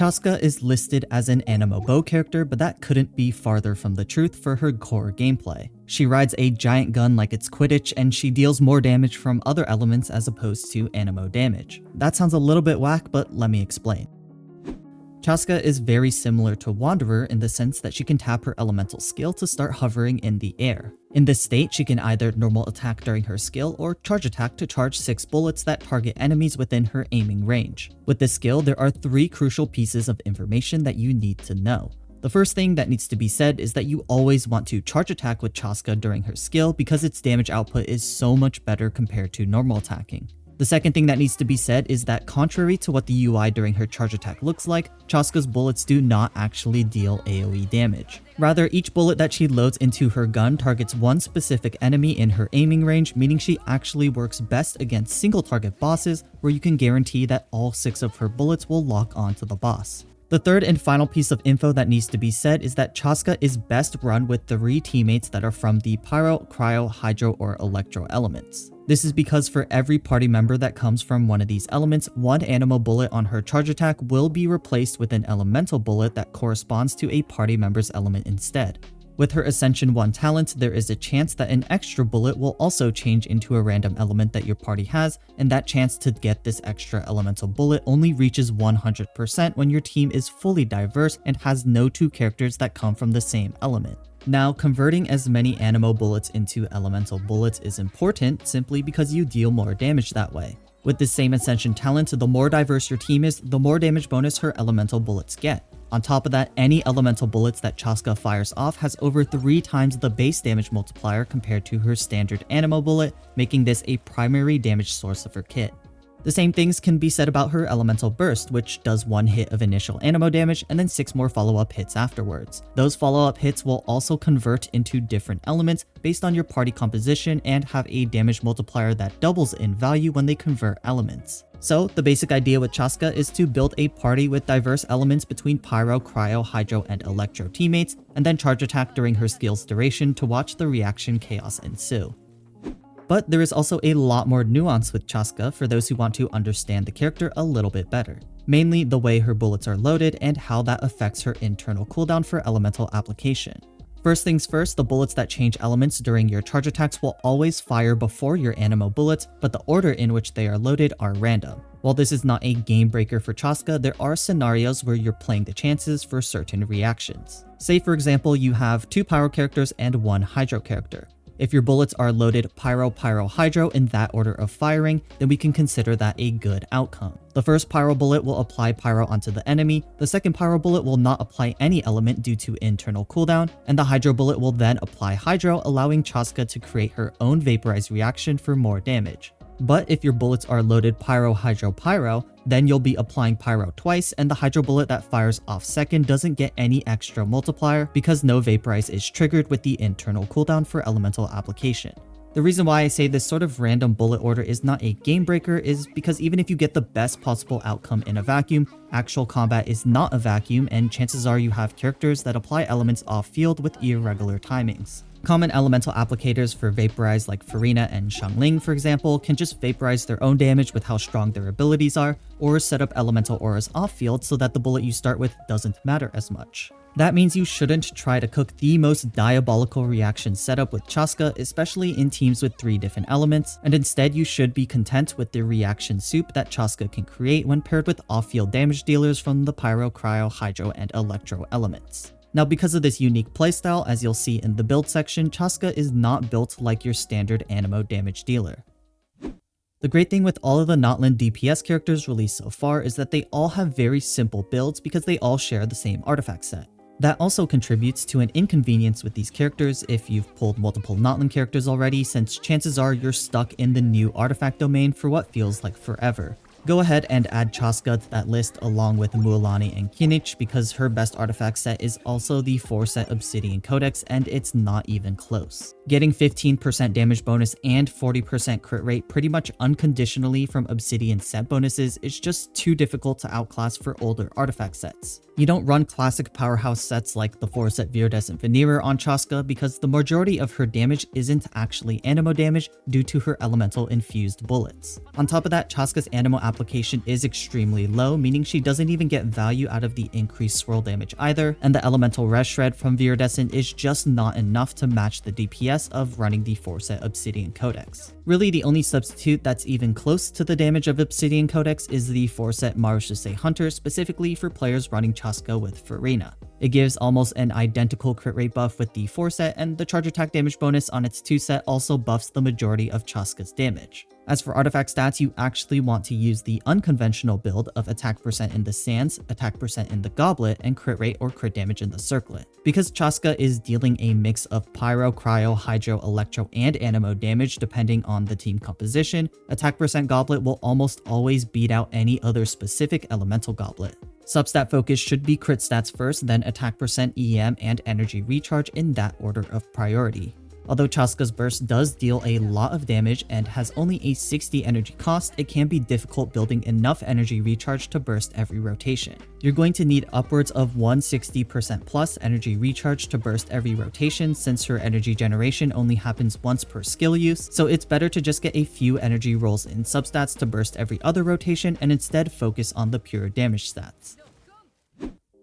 Chaska is listed as an Anemo Bow character, but that couldn't be farther from the truth for her core gameplay. She rides a giant gun like it's Quidditch, and she deals more damage from other elements as opposed to Anemo damage. That sounds a little bit whack, but let me explain. Chaska is very similar to Wanderer in the sense that she can tap her elemental skill to start hovering in the air. In this state, she can either normal attack during her skill or charge attack to charge 6 bullets that target enemies within her aiming range. With this skill, there are 3 crucial pieces of information that you need to know. The first thing that needs to be said is that you always want to charge attack with Chaska during her skill because its damage output is so much better compared to normal attacking. The second thing that needs to be said is that contrary to what the UI during her charge attack looks like, Chaska's bullets do not actually deal AoE damage. Rather, each bullet that she loads into her gun targets one specific enemy in her aiming range, meaning she actually works best against single target bosses where you can guarantee that all 6 of her bullets will lock onto the boss. The third and final piece of info that needs to be said is that Chaska is best run with 3 teammates that are from the Pyro, Cryo, Hydro, or Electro elements. This is because for every party member that comes from one of these elements, one Anemo bullet on her charge attack will be replaced with an elemental bullet that corresponds to a party member's element instead. With her Ascension 1 talent, there is a chance that an extra bullet will also change into a random element that your party has, and that chance to get this extra elemental bullet only reaches 100% when your team is fully diverse and has no 2 characters that come from the same element. Now, converting as many Anemo bullets into elemental bullets is important simply because you deal more damage that way. With this same Ascension talent, the more diverse your team is, the more damage bonus her elemental bullets get. On top of that, any elemental bullets that Chaska fires off has over 3 times the base damage multiplier compared to her standard Anemo bullet, making this a primary damage source of her kit. The same things can be said about her Elemental Burst, which does 1 hit of initial Anemo damage and then 6 more follow-up hits afterwards. Those follow-up hits will also convert into different elements based on your party composition and have a damage multiplier that doubles in value when they convert elements. So, the basic idea with Chaska is to build a party with diverse elements between Pyro, Cryo, Hydro, and Electro teammates, and then charge attack during her skill's duration to watch the reaction chaos ensue. But there is also a lot more nuance with Chaska for those who want to understand the character a little bit better. Mainly the way her bullets are loaded and how that affects her internal cooldown for elemental application. First things first, the bullets that change elements during your charge attacks will always fire before your Anemo bullets, but the order in which they are loaded are random. While this is not a game breaker for Chaska, there are scenarios where you're playing the chances for certain reactions. Say for example, you have 2 Pyro characters and 1 Hydro character. If your bullets are loaded Pyro, Pyro, Hydro in that order of firing, then we can consider that a good outcome. The first Pyro bullet will apply Pyro onto the enemy, the second Pyro bullet will not apply any element due to internal cooldown, and the Hydro bullet will then apply Hydro, allowing Chaska to create her own Vaporize reaction for more damage. But if your bullets are loaded Pyro, Hydro, Pyro, then you'll be applying Pyro twice, and the Hydro bullet that fires off second doesn't get any extra multiplier because no Vaporize is triggered with the internal cooldown for elemental application. The reason why I say this sort of random bullet order is not a game breaker is because even if you get the best possible outcome in a vacuum, actual combat is not a vacuum, and chances are you have characters that apply elements off field with irregular timings. Common elemental applicators for Vaporize like Furina and Xiangling, for example, can just vaporize their own damage with how strong their abilities are, or set up elemental auras off-field so that the bullet you start with doesn't matter as much. That means you shouldn't try to cook the most diabolical reaction setup with Chaska, especially in teams with 3 different elements, and instead you should be content with the reaction soup that Chaska can create when paired with off-field damage dealers from the Pyro, Cryo, Hydro, and Electro elements. Now, because of this unique playstyle, as you'll see in the build section, Chaska is not built like your standard Anemo damage dealer. The great thing with all of the Notland DPS characters released so far is that they all have very simple builds because they all share the same artifact set. That also contributes to an inconvenience with these characters if you've pulled multiple Notland characters already, since chances are you're stuck in the new artifact domain for what feels like forever. Go ahead and add Chaska to that list along with Mualani and Kinich because her best artifact set is also the 4-set Obsidian Codex, and it's not even close. Getting 15% damage bonus and 40% crit rate pretty much unconditionally from Obsidian set bonuses is just too difficult to outclass for older artifact sets. You don't run classic powerhouse sets like the 4-set Viridescent Veneer on Chaska because the majority of her damage isn't actually Anemo damage due to her elemental infused bullets. On top of that, Chaska's Anemo application is extremely low, meaning she doesn't even get value out of the increased swirl damage either, and the elemental res shred from Viridescent is just not enough to match the DPS of running the 4-set Obsidian Codex. Really, the only substitute that's even close to the damage of Obsidian Codex is the 4-set Marechaussee Hunter, specifically for players running Chasca with Furina. It gives almost an identical crit rate buff with the 4-set, and the charge attack damage bonus on its 2-set also buffs the majority of Chasca's damage. As for artifact stats, you actually want to use the unconventional build of attack percent in the Sands, attack percent in the Goblet, and crit rate or crit damage in the Circlet. Because Chasca is dealing a mix of Pyro, Cryo, Hydro, Electro, and Anemo damage depending on the team composition, attack percent Goblet will almost always beat out any other specific elemental goblet. Substat focus should be crit stats first, then attack percent, EM, and energy recharge in that order of priority. Although Chasca's burst does deal a lot of damage and has only a 60 energy cost, it can be difficult building enough energy recharge to burst every rotation. You're going to need upwards of 160% plus energy recharge to burst every rotation, since her energy generation only happens once per skill use, so it's better to just get a few energy rolls in substats to burst every other rotation and instead focus on the pure damage stats.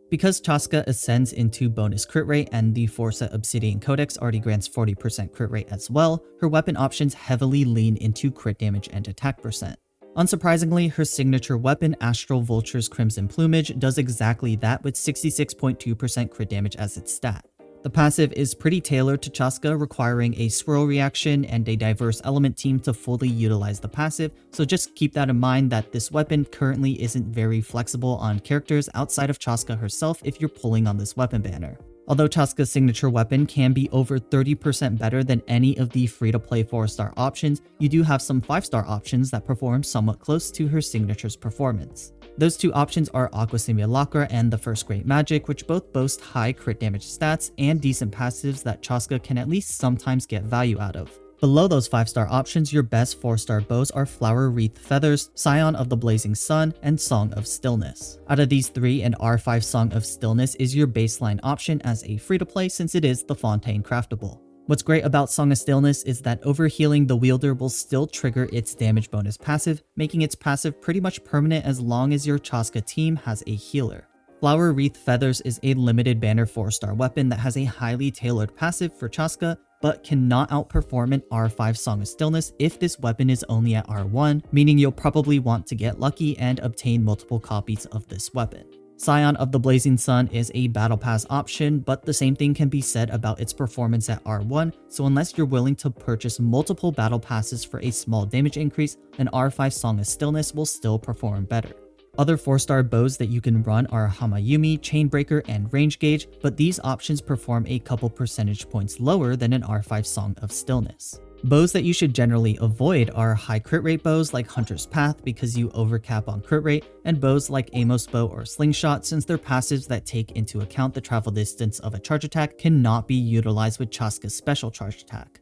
Because Chasca ascends into bonus crit rate and the 4-set Obsidian Codex already grants 40% crit rate as well, her weapon options heavily lean into crit damage and attack percent. Unsurprisingly, her signature weapon, Astral Vulture's Crimson Plumage, does exactly that with 66.2% crit damage as its stat. The passive is pretty tailored to Chasca, requiring a swirl reaction and a diverse element team to fully utilize the passive, so just keep that in mind that this weapon currently isn't very flexible on characters outside of Chasca herself if you're pulling on this weapon banner. Although Chasca's signature weapon can be over 30% better than any of the free-to-play 4-star options, you do have some 5-star options that perform somewhat close to her signature's performance. Those two options are Aqua Simulacra and the First Great Magic, which both boast high crit damage stats and decent passives that Chasca can at least sometimes get value out of. Below those 5-star options, your best 4-star bows are Flower Wreath Feathers, Scion of the Blazing Sun, and Song of Stillness. Out of these three, an R5 Song of Stillness is your baseline option as a free-to-play, since it is the Fontaine craftable. What's great about Song of Stillness is that overhealing the wielder will still trigger its damage bonus passive, making its passive pretty much permanent as long as your Chasca team has a healer. Flower Wreath Feathers is a limited banner 4-star weapon that has a highly tailored passive for Chasca, but cannot outperform an R5 Song of Stillness if this weapon is only at R1, meaning you'll probably want to get lucky and obtain multiple copies of this weapon. Scion of the Blazing Sun is a battle pass option, but the same thing can be said about its performance at R1, so unless you're willing to purchase multiple battle passes for a small damage increase, an R5 Song of Stillness will still perform better. Other 4-star bows that you can run are Hamayumi, Chainbreaker, and Range Gauge, but these options perform a couple percentage points lower than an R5 Song of Stillness. Bows that you should generally avoid are high crit rate bows like Hunter's Path because you overcap on crit rate, and bows like Amos Bow or Slingshot since their passives that take into account the travel distance of a charge attack cannot be utilized with Chasca's special charge attack.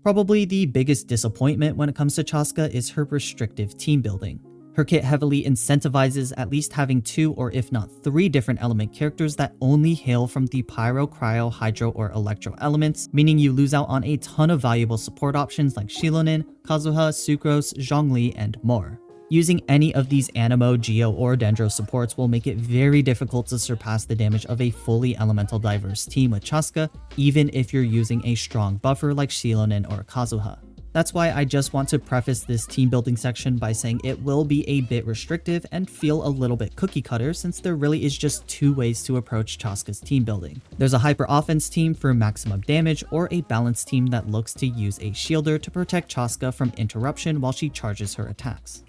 Probably the biggest disappointment when it comes to Chasca is her restrictive team building. Her kit heavily incentivizes at least having 2 or if not 3 different element characters that only hail from the Pyro, Cryo, Hydro, or Electro elements, meaning you lose out on a ton of valuable support options like Shilonin, Kazuha, Sucrose, Zhongli, and more. Using any of these Anemo, Geo, or Dendro supports will make it very difficult to surpass the damage of a fully elemental diverse team with Chasca, even if you're using a strong buffer like Shilonin or Kazuha. That's why I just want to preface this team building section by saying it will be a bit restrictive and feel a little bit cookie cutter, since there really is just 2 ways to approach Chasca's team building. There's a hyper offense team for maximum damage, or a balanced team that looks to use a shielder to protect Chasca from interruption while she charges her attacks.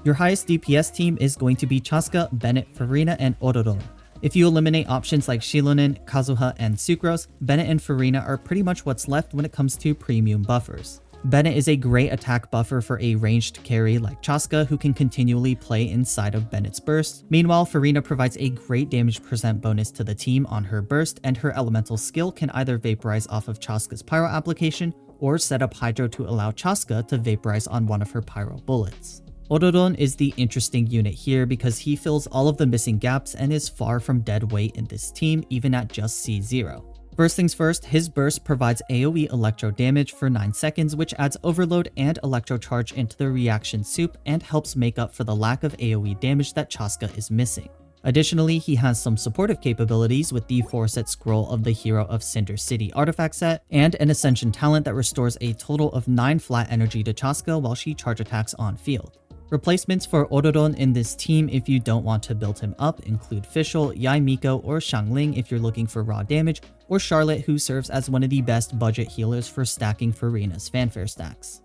Your highest DPS team is going to be Chasca, Bennett, Furina, and Orodon. If you eliminate options like Shilonin, Kazuha, and Sucrose, Bennett and Furina are pretty much what's left when it comes to premium buffers. Bennett is a great attack buffer for a ranged carry like Chasca who can continually play inside of Bennett's burst. Meanwhile, Furina provides a great damage percent bonus to the team on her burst, and her elemental skill can either vaporize off of Chasca's pyro application or set up Hydro to allow Chasca to vaporize on one of her pyro bullets. Orodon is the interesting unit here because he fills all of the missing gaps and is far from dead weight in this team even at just C0. First things first, his burst provides AoE electro damage for 9 seconds, which adds overload and electro charge into the reaction soup and helps make up for the lack of AoE damage that Chaska is missing. Additionally, he has some supportive capabilities with the 4-set Scroll of the Hero of Cinder City artifact set, and an Ascension talent that restores a total of 9 flat energy to Chaska while she charge attacks on field. Replacements for Orodon in this team if you don't want to build him up include Fischl, Yae Miko, or Xiangling if you're looking for raw damage, or Charlotte, who serves as one of the best budget healers for stacking Furina's fanfare stacks.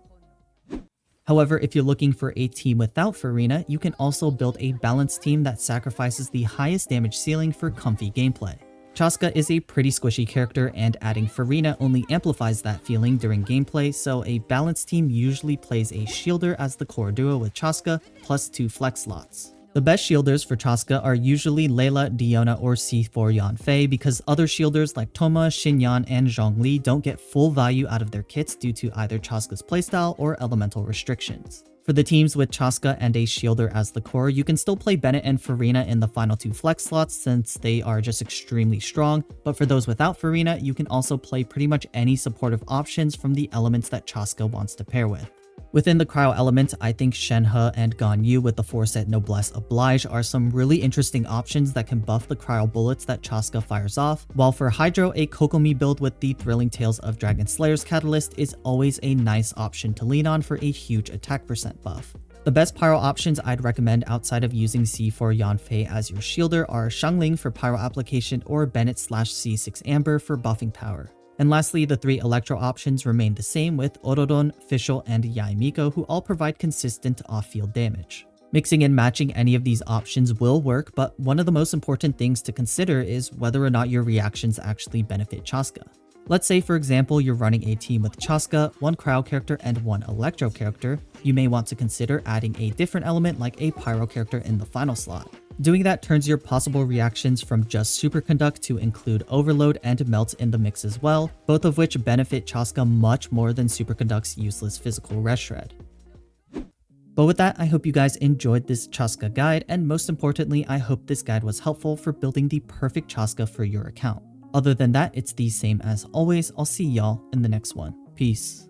However, if you're looking for a team without Furina, you can also build a balanced team that sacrifices the highest damage ceiling for comfy gameplay. Chaska is a pretty squishy character, and adding Furina only amplifies that feeling during gameplay, so a balanced team usually plays a shielder as the core duo with Chaska, plus 2 flex slots. The best shielders for Chaska are usually Layla, Diona, or C4 Yanfei because other shielders like Thoma, Xinyan, and Zhongli don't get full value out of their kits due to either Chaska's playstyle or elemental restrictions. For the teams with Chaska and a shielder as the core, you can still play Bennett and Furina in the final 2 flex slots since they are just extremely strong, but for those without Furina, you can also play pretty much any supportive options from the elements that Chaska wants to pair with. Within the cryo element, I think Shenhe and Ganyu with the 4-set Noblesse Oblige are some really interesting options that can buff the cryo bullets that Chaska fires off, while for Hydro, a Kokomi build with the Thrilling Tales of Dragon Slayer's catalyst is always a nice option to lean on for a huge attack percent buff. The best pyro options I'd recommend outside of using C4 Yanfei as your shielder are Xiangling for pyro application or Bennett/C6 Amber for buffing power. And lastly, the 3 electro options remain the same with Orodon, Fischl, and Yae Miko, who all provide consistent off-field damage. Mixing and matching any of these options will work, but one of the most important things to consider is whether or not your reactions actually benefit Chaska. Let's say, for example, you're running a team with Chaska, 1 cryo character, and 1 electro character. You may want to consider adding a different element like a pyro character in the final slot. Doing that turns your possible reactions from just Superconduct to include Overload and Melt in the mix as well, both of which benefit Chaska much more than Superconduct's useless physical res shred. But with that, I hope you guys enjoyed this Chaska guide, and most importantly, I hope this guide was helpful for building the perfect Chaska for your account. Other than that, it's the same as always. I'll see y'all in the next one. Peace.